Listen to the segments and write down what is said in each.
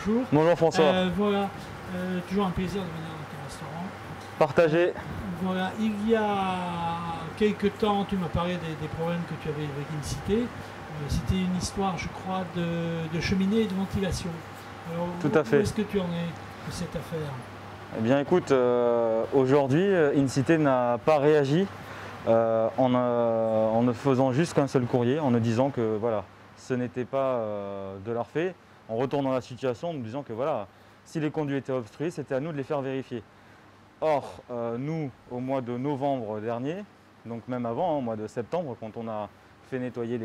bonjour. Bonjour François. Voilà, toujours un plaisir de venir dans ton restaurant. Partagez. Voilà, il y a quelques temps, tu m'as parlé des problèmes que tu avais avec Incité. C'était une histoire, je crois, de cheminée et de ventilation. Alors, Tout à fait. Où est-ce que tu en es de cette affaire? Eh bien écoute, aujourd'hui, Incité n'a pas réagi en ne faisant juste qu'un seul courrier, en nous disant que voilà, ce n'était pas de leur fait. En retournant la situation, en nous disant que voilà, si les conduits étaient obstrués, c'était à nous de les faire vérifier. Or, nous, au mois de novembre dernier, donc même avant, au mois de septembre, quand on a fait nettoyer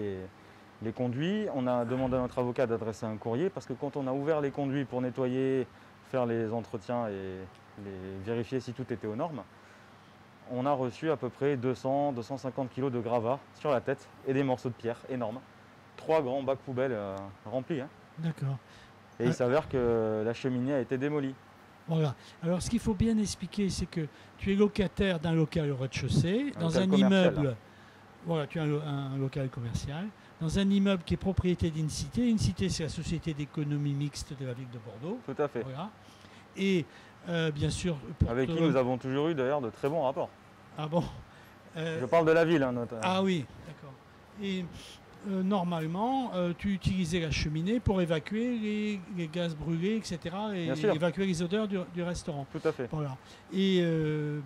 les conduits, on a demandé à notre avocat d'adresser un courrier parce que quand on a ouvert les conduits pour nettoyer, faire les entretiens et vérifier si tout était aux normes, on a reçu à peu près 200-250 kg de gravats sur la tête et des morceaux de pierre énormes. 3 grands bacs poubelles remplis. Hein. D'accord. Et il s'avère que la cheminée a été démolie. Voilà. Alors, ce qu'il faut bien expliquer, c'est que tu es locataire d'un local au rez-de-chaussée, dans un immeuble. Voilà, tu as un local commercial, dans un immeuble qui est propriété d'Incité. Incité, c'est la société d'économie mixte de la ville de Bordeaux. Tout à fait. Voilà. Et bien sûr. Avec qui nous avons toujours eu d'ailleurs de très bons rapports. Ah bon Je parle de la ville, hein, notamment. Ah oui, d'accord. Et normalement, tu utilisais la cheminée pour évacuer les gaz brûlés, etc. Et évacuer les odeurs du restaurant. Tout à fait. Voilà. Et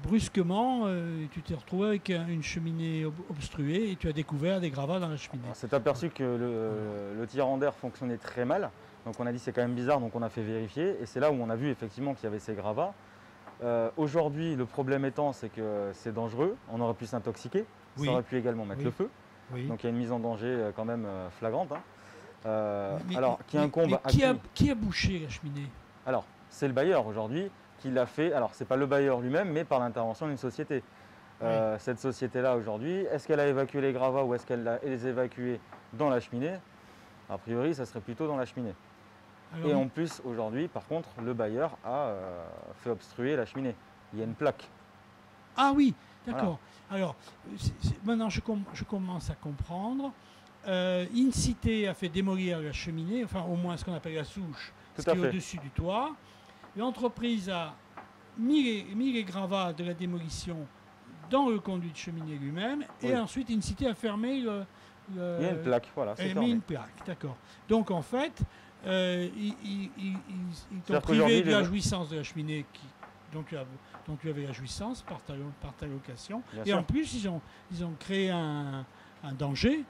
brusquement, tu t'es retrouvé avec une cheminée obstruée et tu as découvert des gravats dans la cheminée. On s'est aperçu que le tirant d'air fonctionnait très mal. Donc on a dit c'est quand même bizarre, donc on a fait vérifier. Et c'est là où on a vu effectivement qu'il y avait ces gravats. Aujourd'hui, le problème étant, c'est que c'est dangereux. On aurait pu s'intoxiquer. Ça aurait pu également mettre le feu. Oui. Donc il y a une mise en danger quand même flagrante. Hein. Qui a bouché la cheminée? Alors, c'est le bailleur aujourd'hui qui l'a fait. Alors, ce n'est pas le bailleur lui-même, mais par l'intervention d'une société. Cette société-là aujourd'hui, est-ce qu'elle a évacué les gravats ou est-ce qu'elle les a évacués dans la cheminée? A priori, ça serait plutôt dans la cheminée. Alors, et en plus, aujourd'hui, par contre, le bailleur a fait obstruer la cheminée. Il y a une plaque. Ah oui, d'accord. Voilà. Alors, maintenant, je commence à comprendre. Incité a fait démolir la cheminée, enfin au moins ce qu'on appelle la souche, ce qui est au-dessus du toit. L'entreprise a mis les gravats de la démolition dans le conduit de cheminée lui-même, et ensuite Incité a fermé le... Il y a une plaque, voilà. Il a mis une plaque, d'accord. Donc en fait, ils t'ont privé de la jouissance de la cheminée dont tu avais la jouissance par ta location. Bien sûr. En plus, ils ont créé un danger,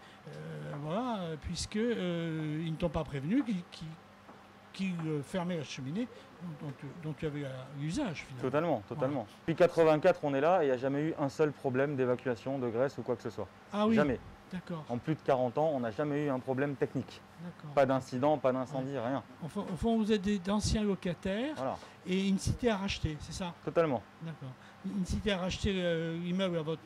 voilà, puisqu'ils ne t'ont pas prévenu qu'ils fermaient la cheminée dont tu avais l'usage finalement. Totalement. Depuis 1984, on est là et il n'y a jamais eu un seul problème d'évacuation de graisse ou quoi que ce soit. Ah oui. Jamais. D'accord. En plus de 40 ans, on n'a jamais eu un problème technique. Pas d'incident, pas d'incendie, rien. Au fond, vous êtes d'anciens locataires et Incité a racheté, c'est ça? Totalement. D'accord. Incité a racheté l'immeuble à votre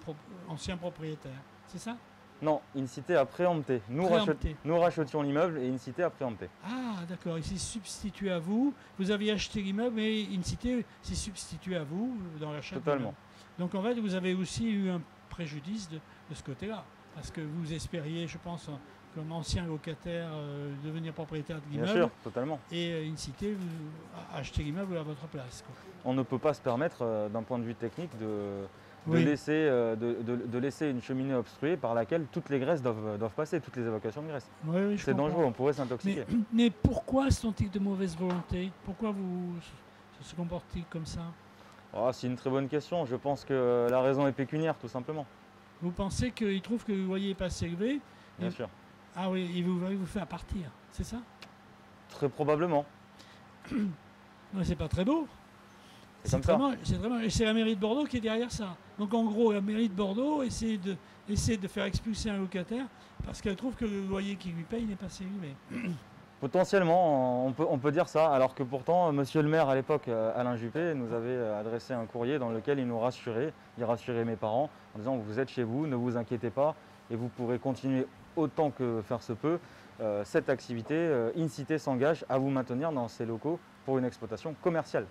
ancien propriétaire, c'est ça? Non, Incité a préempté. Nous rachetions l'immeuble et Incité a préempté. Ah, d'accord. Il s'est substitué à vous. Vous aviez acheté l'immeuble et Incité s'est substitué à vous dans l'achat. Totalement. Donc en fait, vous avez aussi eu un préjudice de ce côté-là. Parce que vous espériez, je pense, comme ancien locataire, devenir propriétaire de l'immeuble. Bien sûr, totalement. Et Incité a acheté l'immeuble à votre place. Quoi. On ne peut pas se permettre, d'un point de vue technique, de laisser une cheminée obstruée par laquelle toutes les graisses doivent passer, toutes les évacuations de graisse. Oui, c'est dangereux, on pourrait s'intoxiquer. Mais pourquoi sont-ils de mauvaise volonté? Pourquoi vous se comportez comme ça? C'est une très bonne question. Je pense que la raison est pécuniaire, tout simplement. Vous pensez qu'ils trouvent que le loyer n'est pas assez élevé? Bien sûr. Ah oui, ils vous faire partir, c'est ça? Très probablement. C'est pas très beau. C'est très moche. Et c'est la mairie de Bordeaux qui est derrière ça. Donc en gros, la mairie de Bordeaux essaie de faire expulser un locataire parce qu'elle trouve que le loyer qu'il lui paye n'est pas assez élevé. Potentiellement, on peut dire ça, alors que pourtant, monsieur le maire à l'époque, Alain Juppé, nous avait adressé un courrier dans lequel il nous rassurait, il rassurait mes parents en disant vous êtes chez vous, ne vous inquiétez pas et vous pourrez continuer autant que faire se peut cette activité. Incité s'engage à vous maintenir dans ces locaux pour une exploitation commerciale.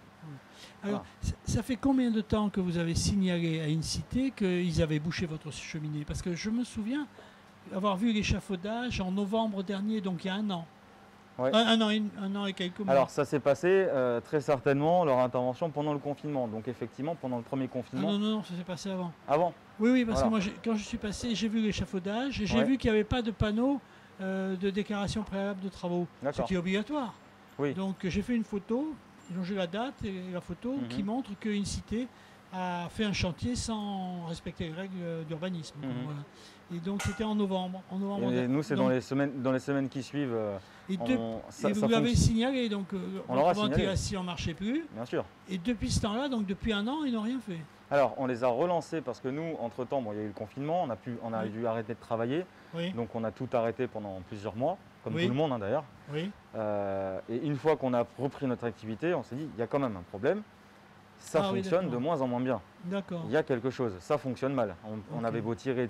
Alors, ça fait combien de temps que vous avez signalé à Incité qu'ils avaient bouché votre cheminée? Parce que je me souviens avoir vu l'échafaudage en novembre dernier, donc il y a un an. Ouais. Un an et quelques mois. Alors ça s'est passé très certainement leur intervention pendant le confinement. Donc effectivement pendant le premier confinement. Non, ça s'est passé avant. Avant? Oui, parce que moi quand je suis passé, j'ai vu l'échafaudage et j'ai vu qu'il n'y avait pas de panneau de déclaration préalable de travaux, ce qui est obligatoire. Oui. Donc j'ai fait une photo, j'ai la date et la photo qui montre qu'une cité a fait un chantier sans respecter les règles d'urbanisme. Voilà. Et donc c'était en novembre. Et nous c'est dans les semaines qui suivent. Et vous l'avez signalé, donc la ventilation ne marchait plus. Bien sûr. Et depuis ce temps-là, donc depuis un an, ils n'ont rien fait. Alors on les a relancés parce que nous, entre-temps, il y a eu le confinement, on a dû arrêter de travailler. Oui. Donc on a tout arrêté pendant plusieurs mois, comme tout le monde d'ailleurs. Oui. Et une fois qu'on a repris notre activité, on s'est dit, il y a quand même un problème. Ça fonctionne de moins en moins bien. D'accord. Il y a quelque chose, ça fonctionne mal. On avait beau tirer,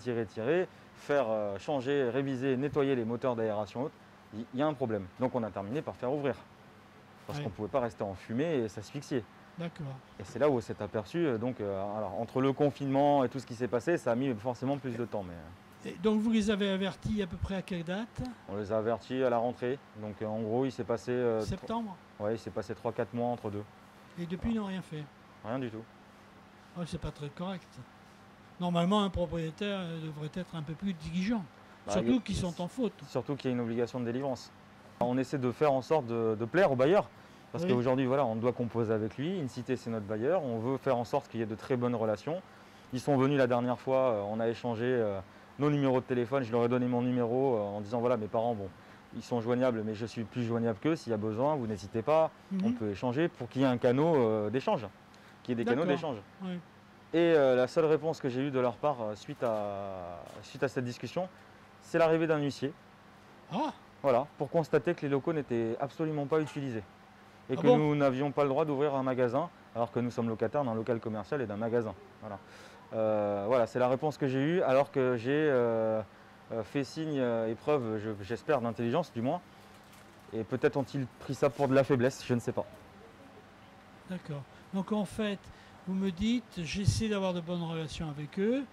faire changer, réviser, nettoyer les moteurs d'aération haute, il y a un problème. Donc on a terminé par faire ouvrir. Parce qu'on ne pouvait pas rester en fumée et s'asphyxier. D'accord. Et c'est là où on s'est aperçu, alors, entre le confinement et tout ce qui s'est passé, ça a mis forcément plus de temps. Et donc vous les avez avertis à peu près à quelle date? On les a avertis à la rentrée. Donc en gros, il s'est passé... septembre? Oui, il s'est passé 3-4 mois entre deux. Et depuis, ils n'ont rien fait? Rien du tout. Oh, c'est pas très correct. Normalement, un propriétaire devrait être un peu plus diligent. Surtout qu'ils sont en faute. Surtout qu'il y a une obligation de délivrance. On essaie de faire en sorte de plaire au bailleur. Parce qu'aujourd'hui, voilà, on doit composer avec lui. Une cité, c'est notre bailleur. On veut faire en sorte qu'il y ait de très bonnes relations. Ils sont venus la dernière fois, on a échangé nos numéros de téléphone. Je leur ai donné mon numéro en disant, voilà, mes parents, bon, ils sont joignables, mais je suis plus joignable qu'eux. S'il y a besoin, vous n'hésitez pas. On peut échanger pour qu'il y ait un canot d'échange. Qu'il y ait des canaux d'échange. Oui. Et la seule réponse que j'ai eue de leur part suite à cette discussion, c'est l'arrivée d'un huissier. Ah. Voilà, pour constater que les locaux n'étaient absolument pas utilisés. Et que nous n'avions pas le droit d'ouvrir un magasin, alors que nous sommes locataires d'un local commercial et d'un magasin. Voilà, voilà, c'est la réponse que j'ai eue, alors que j'ai fait signe et preuve, j'espère, d'intelligence du moins. Et peut-être ont-ils pris ça pour de la faiblesse, je ne sais pas. D'accord. Donc en fait, vous me dites, j'essaie d'avoir de bonnes relations avec eux,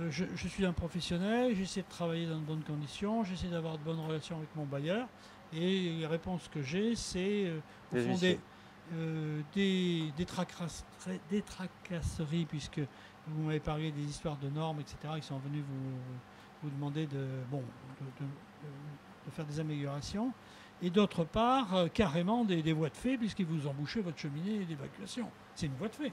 je suis un professionnel, j'essaie de travailler dans de bonnes conditions, j'essaie d'avoir de bonnes relations avec mon bailleur, et les réponses que j'ai, c'est au fond des tracasseries, puisque vous m'avez parlé des histoires de normes, etc., qui sont venus vous demander de faire des améliorations. Et d'autre part, carrément des voies de fait, puisqu'ils vous ont bouché votre cheminée d'évacuation. C'est une voie de fait.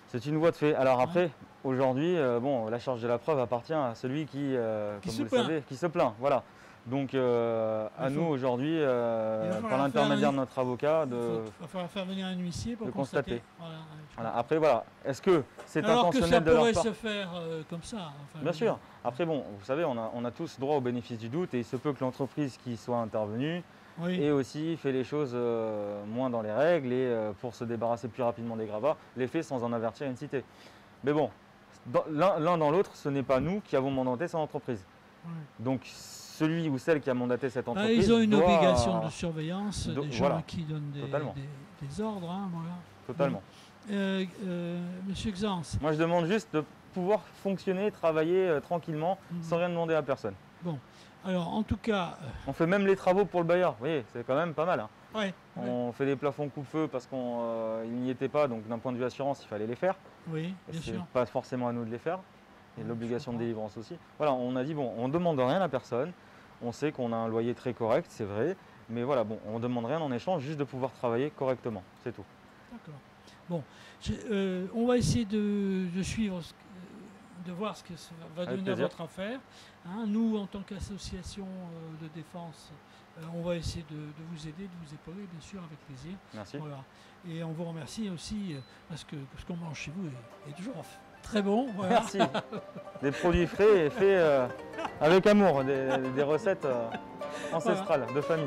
C'est une voie de fait. Alors après, aujourd'hui, la charge de la preuve appartient à celui qui se plaint. Voilà. Donc à nous aujourd'hui, par l'intermédiaire de notre avocat, il va falloir faire venir un huissier pour constater. Voilà, après voilà, est-ce que c'est intentionnel de leur part? Alors que ça pourrait se faire comme ça. Bien sûr. Après vous savez, on a tous droit au bénéfice du doute et il se peut que l'entreprise qui soit intervenue ait aussi fait les choses moins dans les règles et pour se débarrasser plus rapidement des gravats, les fait sans en avertir une cité. Mais bon, l'un dans l'autre, ce n'est pas nous qui avons mandaté cette entreprise. Donc celui ou celle qui a mandaté cette entreprise ils ont une obligation de surveillance des gens qui donnent des ordres. Voilà. Totalement. Monsieur Xance. Moi je demande juste de pouvoir fonctionner, travailler tranquillement, sans rien demander à personne. Bon, alors en tout cas... On fait même les travaux pour le bailleur, vous voyez, c'est quand même pas mal. On fait des plafonds coupe-feu parce qu'il n'y était pas, donc d'un point de vue assurance, il fallait les faire. Oui, bien sûr. C'est pas forcément à nous de les faire. Et l'obligation de délivrance aussi. Voilà, on a dit, on ne demande rien à personne. On sait qu'on a un loyer très correct, c'est vrai. Mais voilà, on ne demande rien en échange, juste de pouvoir travailler correctement. C'est tout. D'accord. Bon, on va essayer de suivre, de voir ce que ça va donner votre affaire. Nous, en tant qu'association de défense, on va essayer de vous aider, de vous épauler, bien sûr, avec plaisir. Merci. Voilà. Et on vous remercie aussi, parce que ce qu'on mange chez vous est toujours très bon. Voilà. Merci. Des produits frais et faits avec amour, des recettes ancestrales de famille.